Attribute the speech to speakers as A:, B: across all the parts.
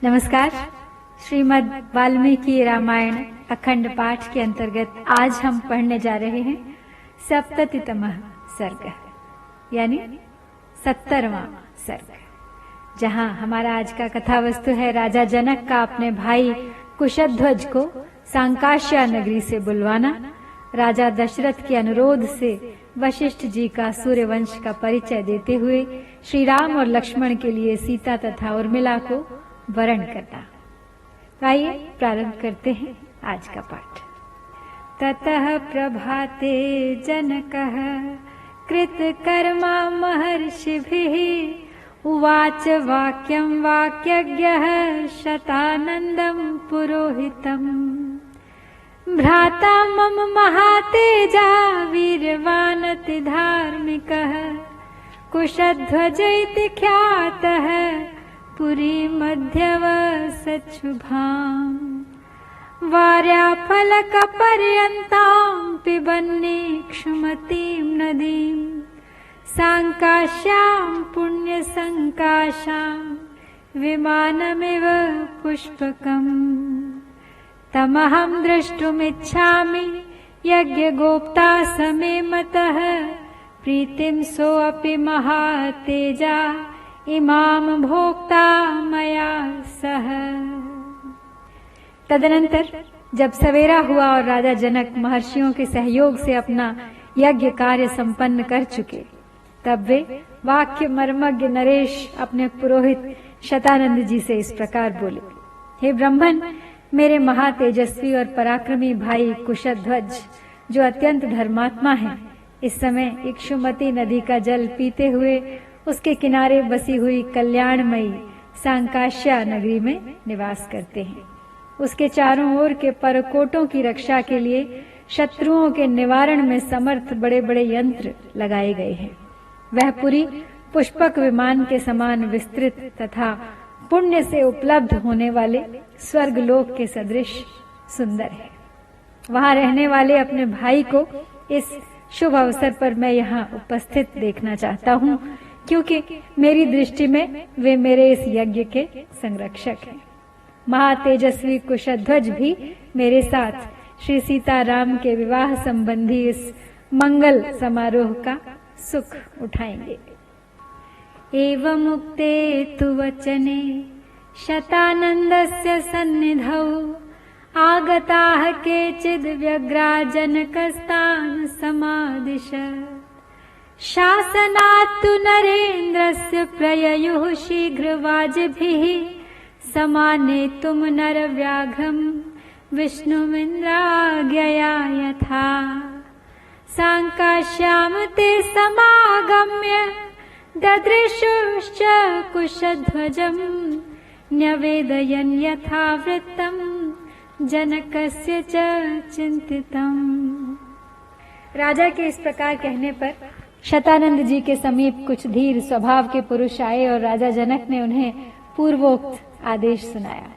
A: नमस्कार। श्रीमद् वाल्मीकि रामायण अखंड पाठ के अंतर्गत आज हम पढ़ने जा रहे हैं सप्ततितमः सर्ग यानी 70वां सर्ग, जहां हमारा आज का कथा वस्तु है राजा जनक का अपने भाई कुशध्वज को सांकाश्या नगरी से बुलवाना, राजा दशरथ के अनुरोध से वशिष्ठ जी का सूर्यवंश का परिचय देते हुए श्री राम और लक्ष्मण के लिए सीता तथा उर्मिला को वरण करना। आइए प्रारंभ करते हैं आज का पाठ। ततः प्रभाते जनकः कृतकर्मा महर्षिभिः उवाच वाक्यं वाक्यज्ञः शतानन्दं पुरोहितम्। भ्राता मम महातेजा वीर्यवान् अति धार्मिकः कुशध्वज इति ख्यातः पुरी मध्यवसत् शुभाम्। वार्याफलकपर्यन्तां पिबन्नीक्षुमतीं नदीं सांकाश्यां पुण्यसङ्काशां विमानमिव पुष्पकम्। तमहं द्रष्टुमिच्छामि यज्ञगोप्ता समे मतः प्रीतिं सोऽपि महातेजा इमाम भोक्ता मया सह। तदनंतर जब सवेरा हुआ और राजा जनक महर्षियों के सहयोग से अपना यज्ञ कार्य संपन्न कर चुके, तब वे वाक्य मर्मज्ञ नरेश अपने पुरोहित शतानंद जी से इस प्रकार बोले, हे ब्राह्मण, मेरे महातेजस्वी और पराक्रमी भाई कुशध्वज जो अत्यंत धर्मात्मा हैं, इस समय इक्षुमती नदी का जल पीते हुए उसके किनारे बसी हुई कल्याणमयी सांकाश्या नगरी में निवास करते हैं। उसके चारों ओर के परकोटों की रक्षा के लिए शत्रुओं के निवारण में समर्थ बड़े बड़े यंत्र लगाए गए हैं। वह पुरी पुष्पक विमान के समान विस्तृत तथा पुण्य से उपलब्ध होने वाले स्वर्गलोक के सदृश सुंदर है। वहां रहने वाले अपने भाई को इस शुभ अवसर पर मैं यहाँ उपस्थित देखना चाहता हूँ, क्योंकि मेरी दृष्टि में वे मेरे इस यज्ञ के संरक्षक हैं। महातेजस्वी कुशध्वज भी मेरे साथ श्री सीताराम के विवाह संबंधी इस मंगल समारोह का सुख उठाएंगे। एवं उक्ते तु वचने शतानन्दस्य सन्निधौ आगताः केचिद् व्यग्रा जनकस्तान् समादिशत्। शासनात् तु नरेन्द्रस्य प्रययुः शीघ्रवाजिभिः समानेतुं नरव्याघ्रं विष्णुमिन्द्राज्ञया यथा। सांकाश्यां ते समागम्य ददृशुश्च कुशध्वजं न्यवेदयन् यथावृत्तं जनकस्य च चिन्तितम्। राजा के इस प्रकार कहने पर शतानंद जी के समीप कुछ धीर स्वभाव के पुरुष आए और राजा जनक ने उन्हें पूर्वोक्त आदेश सुनाया।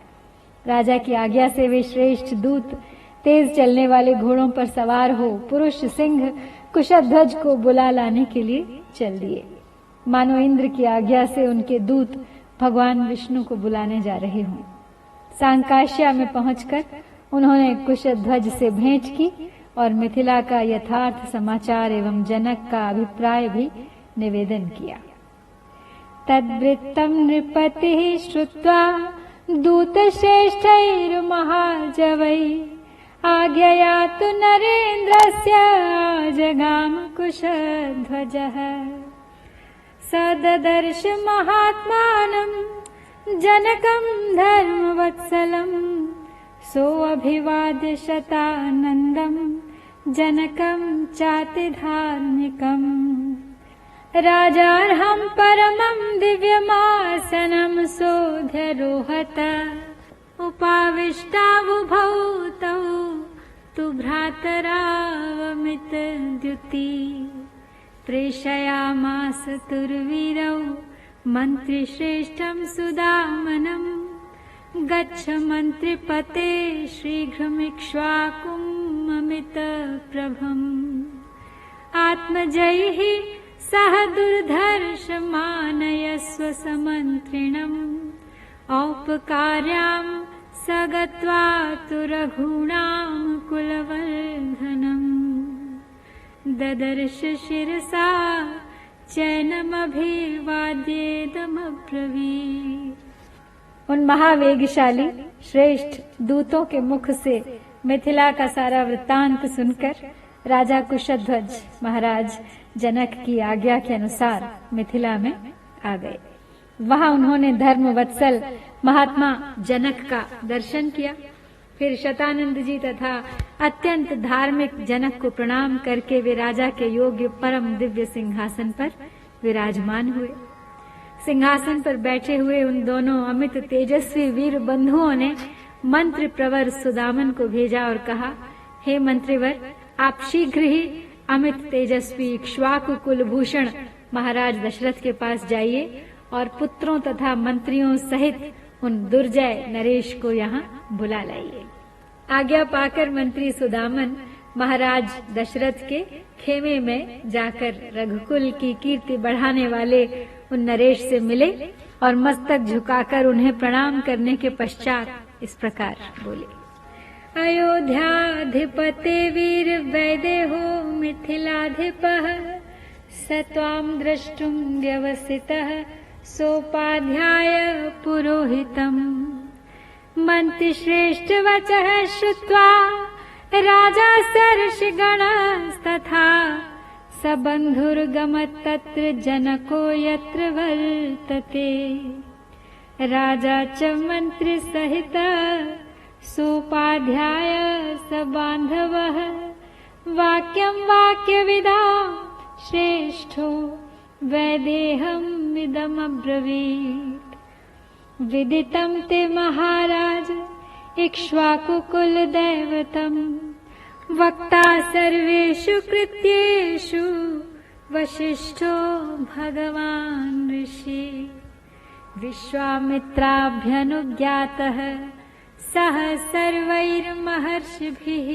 A: राजा की आज्ञा से वे श्रेष्ठ दूत तेज चलने वाले घोड़ों पर सवार हो पुरुष सिंह कुशध्वज को बुला लाने के लिए चल दिए, मानो इंद्र की आज्ञा से उनके दूत भगवान विष्णु को बुलाने जा रहे हों। सांकाश्या में पहुंचकर उन्होंने कुशध्वज से भेंट की और मिथिला का यथार्थ समाचार एवं जनक का अभिप्राय भी निवेदन किया। तद्वृत्तं नृपतिः श्रुत्वा दूतश्रेष्ठैर्महाजवै आज्ञया तु नरेन्द्रस्य जगाम कुशध्वजः। स ददर्श महात्मानं जनकं धर्मवत्सलं सोऽभिवाद्य शतानन्दं जनकं चाति धार्मिकम्। राजार्हं परमं दिव्यमासनं सोऽध्यरोहत उपाविष्टावुभौ तौ तु भ्रातरावमितद्युति। प्रेषयामास तुर्वीरौ मन्त्रिश्रेष्ठं सुदामनं गच्छ मन्त्रिपते शीघ्रमिक्ष्वाकुममितप्रभम्। आत्मजैः सह दुर्धर्षमानयस्व समन्त्रिणम् औपकार्यां स गत्वा तु रघूणां कुलवर्धनम् ददर्श शिरसा चैनमभिवाद्येदमब्रवीत्। उन महावेगशाली श्रेष्ठ दूतों के मुख से मिथिला का सारा वृत्तांत सुनकर राजा कुशध्वज महाराज जनक की आज्ञा के अनुसार मिथिला में आ गए। वहां उन्होंने धर्म वत्सल महात्मा जनक का दर्शन किया। फिर शतानंद जी तथा अत्यंत धार्मिक जनक को प्रणाम करके वे राजा के योग्य परम दिव्य सिंहासन पर विराजमान हुए। सिंहासन पर बैठे हुए उन दोनों अमित तेजस्वी वीर बंधुओं ने मंत्र प्रवर सुदामन को भेजा और कहा, हे मंत्रिवर, आप शीघ्र ही अमित तेजस्वी इक्ष्वाकु कुलभूषण महाराज दशरथ के पास जाइए और पुत्रों तथा मंत्रियों सहित उन दुर्जय नरेश को यहाँ बुला लाइए। आज्ञा पाकर मंत्री सुदामन महाराज दशरथ के खेमे में जाकर रघुकुल की कीर्ति बढ़ाने वाले उन नरेश से मिले और मस्तक झुकाकर उन्हें प्रणाम करने के पश्चात इस प्रकार बोले, अयोध्याधिपते वीर वैदेहो मिथिलाधिपः स त्वां द्रष्टुं व्यवसितः सोपाध्याय पुरोहितम् मंत्रिश्रेष्ठ वचः श्रुत्वा राजा सर्षिगणस्तथा स बन्धुर्गमत् तत्र जनको यत्र वर्तते राजा च मंत्री सहित सोपाध्याय स बान्धवः वाक्यं वाक्यविदा श्रेष्ठो वैदेहम् इदमब्रवीत् विदितं ते महाराज इक्ष्वाकुकुल दैवतम् वक्ता सर्वेषु कृत्येषु वसिष्ठो भगवान् ऋषि विश्वामित्राभ्यनुज्ञातः सह सर्वैर्महर्षिभिः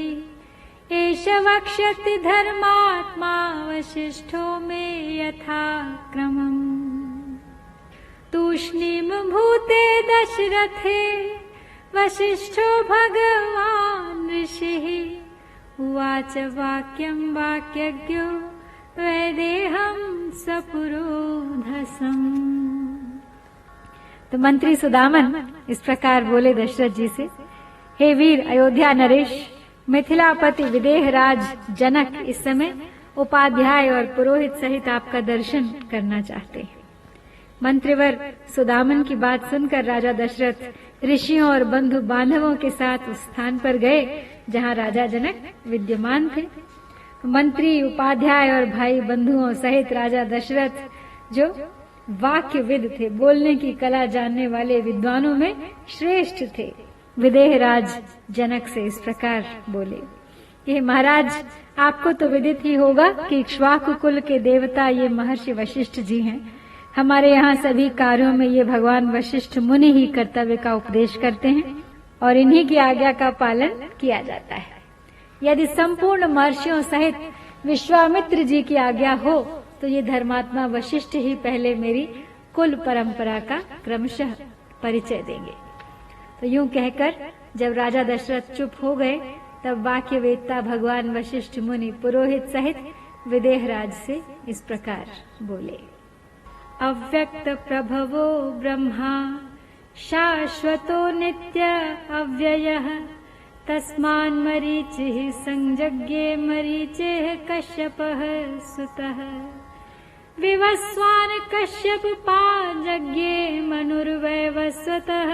A: एष वक्ष्यति धर्मात्मा वसिष्ठो मे यथा क्रमम् तूष्णीम भूते दशरथे वसिष्ठो भगवान् ऋषिः उवाच वाक्यं वाक्यज्ञो वैदेहम् सपुरोधसम्। तो मंत्री सुदामन इस प्रकार बोले दशरथ जी से, हे वीर अयोध्या नरेश, मिथिलापति विदेह राज जनक इस समय उपाध्याय और पुरोहित सहित आपका दर्शन करना चाहते हैं। मंत्रिवर सुदामन की बात सुनकर राजा दशरथ ऋषियों और बंधु बांधवों के साथ उस स्थान पर गए जहां राजा जनक विद्यमान थे। मंत्री, उपाध्याय और भाई बंधुओं सहित राजा दशरथ जो वाक्यविद थे, बोलने की कला जानने वाले विद्वानों में श्रेष्ठ थे, विदेह राज जनक से इस प्रकार बोले, ये महाराज, आपको तो विदित ही होगा कि इक्ष्वाकु कुल के देवता ये महर्षि वशिष्ठ जी हैं। हमारे यहाँ सभी कार्यों में ये भगवान वशिष्ठ मुनि ही कर्तव्य का उपदेश करते हैं और इन्हीं की आज्ञा का पालन किया जाता है। यदि संपूर्ण महर्षियों सहित विश्वामित्र जी की आज्ञा हो तो ये धर्मात्मा वशिष्ठ ही पहले मेरी कुल परंपरा का क्रमशः परिचय देंगे। तो यूं कहकर जब राजा दशरथ चुप हो गए तब वाक्य वेदता भगवान वशिष्ठ मुनि पुरोहित सहित विदेह राज से इस प्रकार बोले, अव्यक्त प्रभवो ब्रह्मा शाश्वतो नित्य अव्ययः तस्मान् मरीचिः संजज्ञे मरीचेः कश्यपः सुतः विवस्वान् कश्यप पाजज्ञे मनुर्वैवस्वतः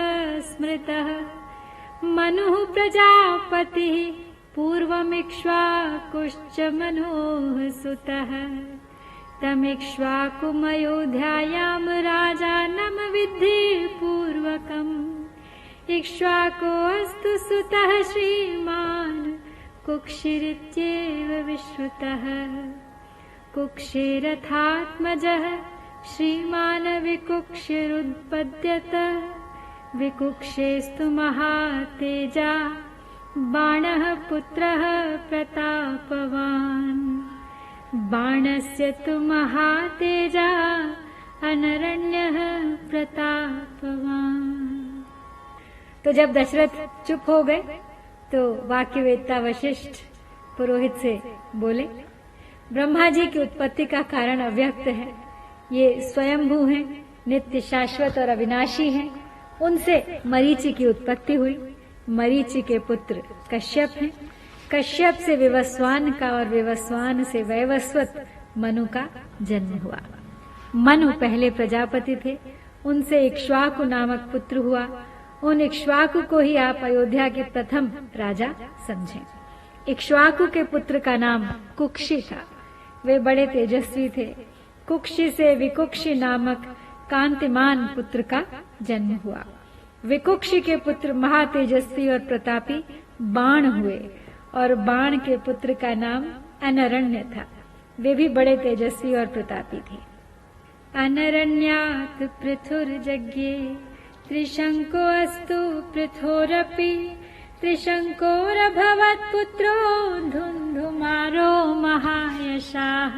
A: स्मृतः मनुः प्रजापतिः पूर्वमिक्ष्वाकुश्च मनोः सुतः तमिक्ष्वाकुमयोध्यायां राजानं विद्धि पूर्वकम् इक्ष्वाकोऽस्तु सुतः श्रीमान् कुक्षिरित्येव विश्रुतः कुक्षिरथात्मजः श्रीमान् विकुक्षिरुत्पद्यत विकुक्षेस्तु महातेजा बाणः पुत्रः प्रतापवान् बाणस्य तु महातेजा अनरण्यः प्रतापवान्। तो जब दशरथ चुप हो गए तो वाक्यवेत्ता वशिष्ठ पुरोहित से बोले, ब्रह्मा जी की उत्पत्ति का कारण अव्यक्त है, ये स्वयंभू हैं, नित्य शाश्वत और अविनाशी हैं। उनसे मरीचि की उत्पत्ति हुई, मरीचि के पुत्र कश्यप हैं, कश्यप से विवस्वान का और विवस्वान से वैवस्वत मनु का जन्म हुआ। मनु पहले प्रजापति थे, उनसे इक्ष्वाकु नामक पुत्र हुआ। उन इक्ष्वाकु को ही आप अयोध्या के प्रथम राजा समझें। इक्ष्वाकु के पुत्र का नाम कुक्षी था, वे बड़े तेजस्वी थे। कुक्षी से विकुक्षी नामक कांतिमान पुत्र का जन्म हुआ। विकुक्षी के पुत्र महातेजस्वी और प्रतापी बाण हुए और बाण के पुत्र का नाम अनरण्य था, वे भी बड़े तेजस्वी और प्रतापी थे। अनरण्यात् पृथुर्जज्ञे त्रिशंको अस्तु पृथोरपि त्रिशंकोरभवत् पुत्रो धुन्धुमारो महायशाः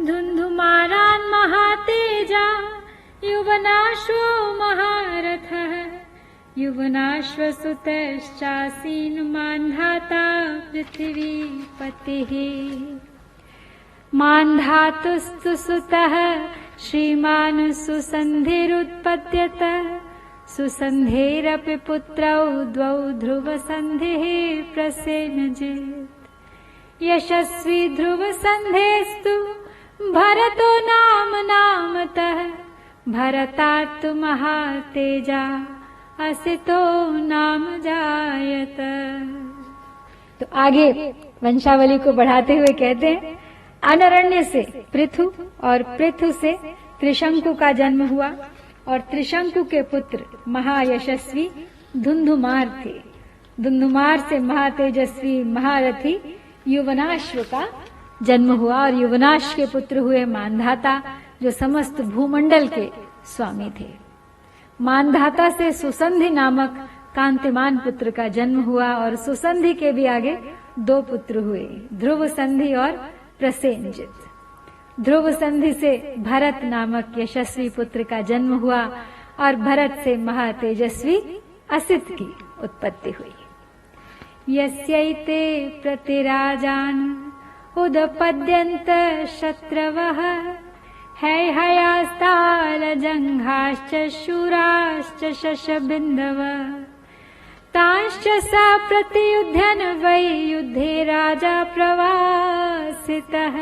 A: धुन्धुमारान् महातेजा युवनाश्वो महारथः युवनाश्वसुतश्चासीन् मान्धाता पृथिवीपतिः मान्धातुस्तु सुतः श्रीमान् सुसन्धिरुत्पद्यत सुसन्धेरपि पुत्रौ द्वौ ध्रुवसन्धिः प्रसेनजित् यशस्वी ध्रुवसन्धेस्तु भरतो नामतः भरतात्तु महातेजा असितो नाम जायत। तो आगे वंशावली को बढ़ाते हुए कहते हैं, अनरण्य से पृथु और पृथु से त्रिशंकु का जन्म हुआ और त्रिशंकु के पुत्र महायशस्वी धुंधुमार थे। धुंधुमार से महातेजस्वी महारथी युवनाश्व का जन्म हुआ और युवनाश्व के पुत्र हुए मानधाता, जो समस्त भूमंडल के स्वामी थे। मानधाता से सुसंधि नामक कांतिमान पुत्र का जन्म हुआ और सुसंधि के भी आगे दो पुत्र हुए, ध्रुव संधि और प्रसेनजित। ध्रुव संधि से भरत नामक यशस्वी पुत्र का जन्म हुआ और भरत से महातेजस्वी असित की उत्पत्ति हुई। यस्यैते प्रतिराजान् उदपद्यन्त शत्रवः हैहयास्तालजङ्घाश्च शूराश्च शशबिन्दव तांश्च सा प्रतियुध्यन् वै युद्धे राजा प्रवासितः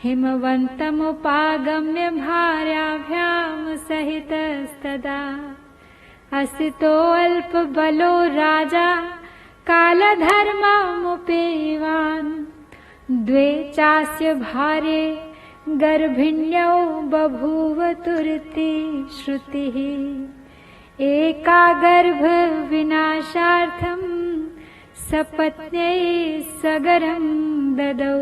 A: हिमवन्तमुपागम्य भार्याभ्यां सहितस्तदा असितो अल्पबलो राजा कालधर्ममुपेवान् द्वे चास्य भार्ये गर्भिण्यौ बभूव तुरति श्रुतिः एका गर्भ विनाशार्थं सपत्न्यै सगरं ददौ।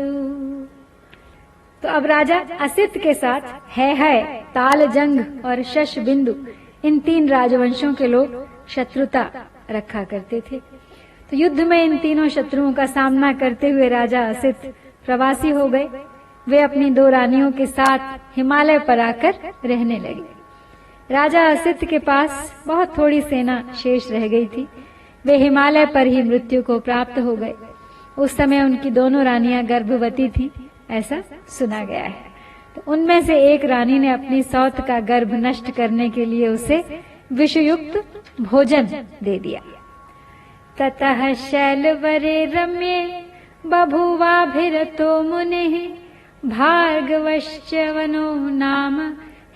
A: तो अब राजा असित के साथ है तालजंग और शश बिंदु, इन तीन राजवंशों के लोग शत्रुता रखा करते थे। तो युद्ध में इन तीनों शत्रुओं का सामना करते हुए राजा असित प्रवासी हो गए। वे अपनी दो रानियों के साथ हिमालय पर आकर रहने लगे। राजा असित के पास बहुत थोड़ी सेना शेष रह गई थी। वे हिमालय पर ही मृत्यु को प्राप्त हो गए। उस समय उनकी दोनों रानियां गर्भवती थी, ऐसा सुना गया है। तो उनमें से एक रानी ने अपनी सौत का गर्भ नष्ट करने के लिए उसे विषयुक्त भोजन दे दिया। ततः शैलवरे रम्ये बभूवाभिरतो मुनिः भार्गवश्च वनो नाम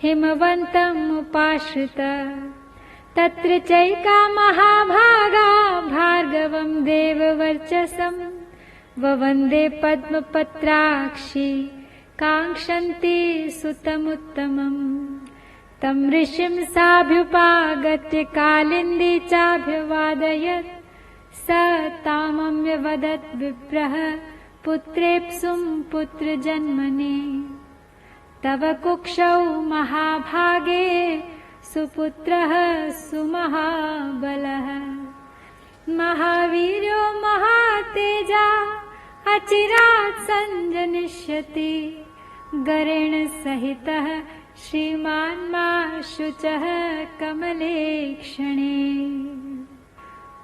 A: हिमवन्तमुपाश्रित तत्र चैका महाभागा भार्गवं देववर्चसं ववन्दे पद्मपत्राक्षी काङ्क्षन्ति सुतमुत्तमम् तं ऋषिं साभ्युपागत्य कालिन्दी चाभ्यवादयत् स तामम्यवदत् विप्रः पुत्रेप्सुं पुत्रजन्मने तव कुक्षौ महाभागे सुपुत्रः सुमहाबलः महावीर्यो महातेजा अचिरात् सञ्जनिष्यति गरेण सहितः श्रीमान् मा शुचः कमले क्षणे।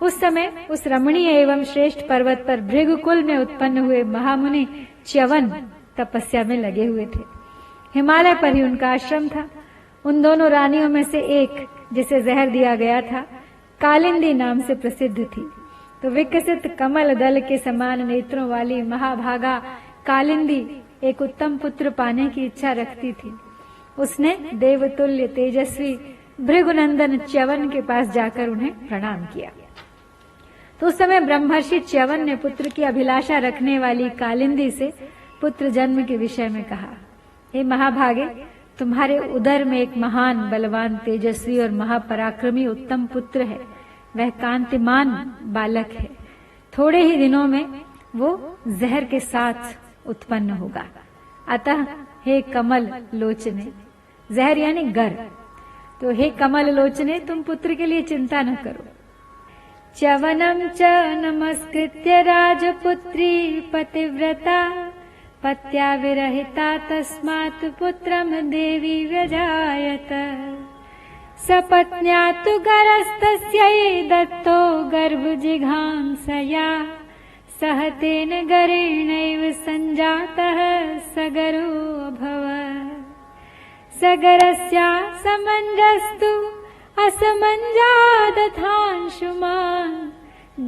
A: उस समय उस रमणीय एवं श्रेष्ठ पर्वत पर भृगुकुल में उत्पन्न हुए महामुनि च्यवन तपस्या में लगे हुए थे। हिमालय पर ही उनका आश्रम था। उन दोनों रानियों में से एक, जिसे जहर दिया गया था, कालिंदी नाम से प्रसिद्ध थी। तो विकसित कमल दल के समान नेत्रों वाली महाभागा कालिंदी एक उत्तम पुत्र पाने की इच्छा रखती थी। उसने देवतुल्य तेजस्वी भृगुनंदन च्यवन के पास जाकर उन्हें प्रणाम किया। तो उस समय ब्रह्मर्षि च्यवन ने पुत्र की अभिलाषा रखने वाली कालिंदी से पुत्र जन्म के विषय में कहा, हे महाभागे, तुम्हारे उदर में एक महान बलवान तेजस्वी और महापराक्रमी उत्तम पुत्र है। वह कांतिमान बालक है। थोड़े ही दिनों में वो जहर के साथ उत्पन्न होगा। अतः हे कमल लोचने, जहर यानी गर, तो हे कमल लोचने, तुम पुत्र के लिए चिंता न करो। च्यवनम च नमस्कृत्य राजपुत्री पतिव्रता पत्या विरहिता तस्मात् पुत्रम देवी व्यजायत। सपत्न्या तु गरस्तस्यै दत्तो गर्भजिघांसया सह तेन गरेणैव सञ्जातः सगरो अभवत्। सगरस्या समञ्जस्तु असमञ्जादथांशुमान्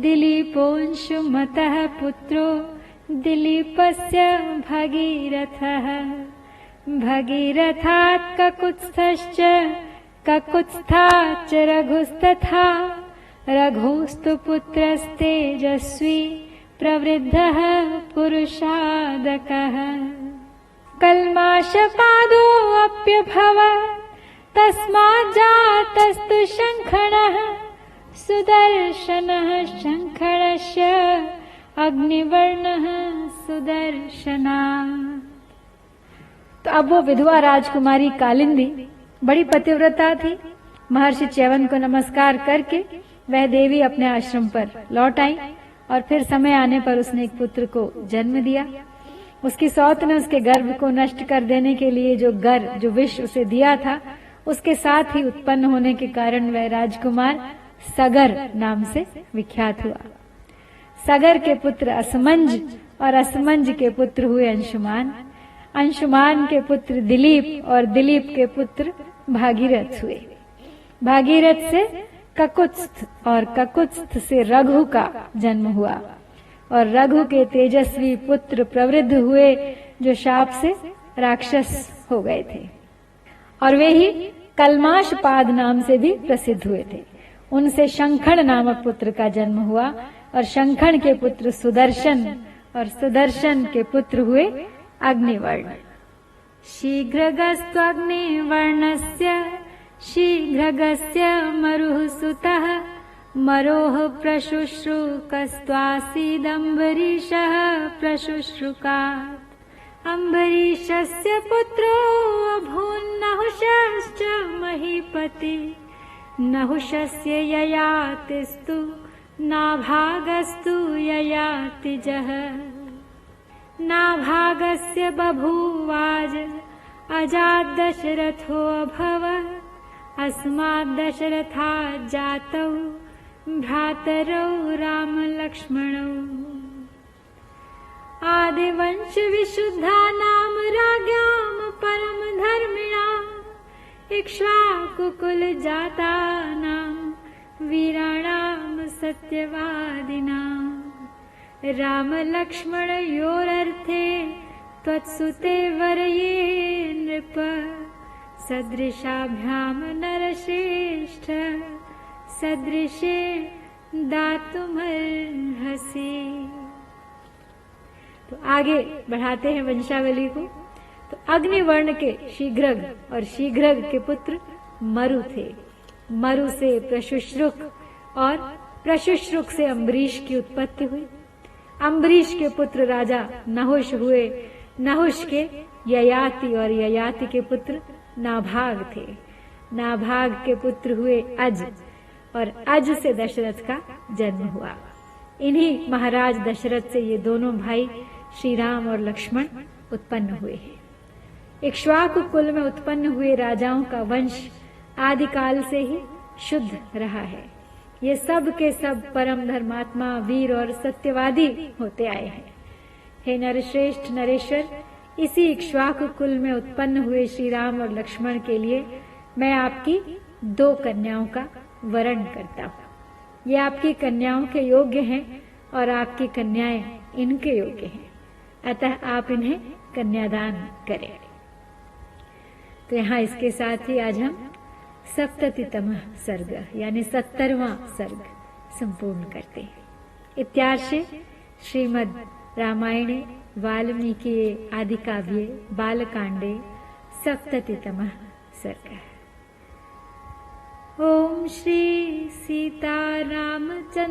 A: दिलीपोऽंशुमतः पुत्रो दिलीपस्य भगीरथः। भगीरथात् ककुत्स्थश्च ककुत्स्थाच्च रघुस्तथा रघोस्तु पुत्रस्तेजस्वी प्रवृद्धः पुरुषादकः। कल्माषपादोऽप्यभवत् तस्माज्जातस्तु शङ्खणः सुदर्शनः। शङ्खणस्य अग्निवर्णः सुदर्शना। तो अब वो विधवा राजकुमारी कालिंदी बड़ी पतिव्रता थी। महर्षि च्यवन को नमस्कार करके वह देवी अपने आश्रम पर लौट आई और फिर समय आने पर उसने एक पुत्र को जन्म दिया। उसकी सौत ने उसके गर्भ को नष्ट कर देने के लिए जो विष उसे दिया था, उसके साथ ही उत्पन्न होने के कारण वह राजकुमार सगर नाम से विख्यात हुआ। सगर के पुत्र असमंज और असमंज के पुत्र हुए अंशुमान। अंशुमान के पुत्र दिलीप और दिलीप के पुत्र भागीरथ हुए। भागीरथ से ककुत्स्थ और ककुत्स्थ से रघु का जन्म हुआ और रघु के तेजस्वी पुत्र प्रवृद्ध हुए जो शाप से राक्षस हो गए थे और वे ही कल्माषपाद नाम से भी प्रसिद्ध हुए थे। उनसे शंखण नामक पुत्र का जन्म हुआ और शंखण के पुत्र सुदर्शन और सुदर्शन के पुत्र हुए अग्निवर्ण। शीघ्रगस्त्वग्निवर्णस्य शीघ्रगस्य मरुः सुतः मरोः प्रशुश्रुकस्त्वासीदम्बरीषः प्रशुश्रुकात्। अम्बरीषस्य पुत्रो अभून्नहुषश्च महीपति। नहुषस्य ययातिस्तु नाभागस्तु ययातिजः। नाभागस्य बभूवाज अजात् दशरथो अभवत्। अस्मात् दशरथात् जातौ भ्रातरौ राम लक्ष्मणौ। आदिवंश विशुद्धानां राज्ञां परम धर्मिणाम् इक्ष्वाकुकुल जातानां वीराणां सत्यवादिनां। राम लक्ष्मण योरर्थे त्वत्सुते वरये नृप। सदृशाभ्याम नरश्रेष्ठ सदृशे दातुमर्हसि। तो आगे बढ़ाते हैं वंशावली को। तो अग्निवर्ण के शीघ्रग और शीघ्रग के पुत्र मरु थे। मरु से प्रशुश्रुक और प्रशुश्रुक से अम्बरीश की उत्पत्ति हुई। अम्बरीश के पुत्र राजा नहुष हुए। नहुष के ययाति और ययाति के पुत्र नाभाग थे। नाभाग के पुत्र हुए अज और अज से दशरथ का जन्म हुआ। इन्हीं महाराज दशरथ से ये दोनों भाई श्री राम और लक्ष्मण उत्पन्न हुए हैं। इक्ष्वाकु कुल में उत्पन्न हुए राजाओं का वंश आदिकाल से ही शुद्ध रहा है। ये सब के सब परम धर्मात्मा, वीर और सत्यवादी होते आए हैं। हे नरश्रेष्ठ नरेश्वर, इसी इक्ष्वाकु कुल में उत्पन्न हुए श्री राम और लक्ष्मण के लिए मैं आपकी 2 कन्याओं का वरण करता हूँ। ये आपकी कन्याओं के योग्य हैं और आपकी कन्याएं इनके योग्य हैं, अतः आप इन्हें कन्यादान करें। तो यहाँ इसके साथ ही आज हम सप्ततितमः सर्ग यानी 70वां सर्ग संपूर्ण करते हैं। इत्यार्षे श्रीमद् रामायणे वाल्मीकि आदि काव्ये बालकांडे सप्ततितमः सर्ग। ओम श्री सीता रामचंद्राभ्याम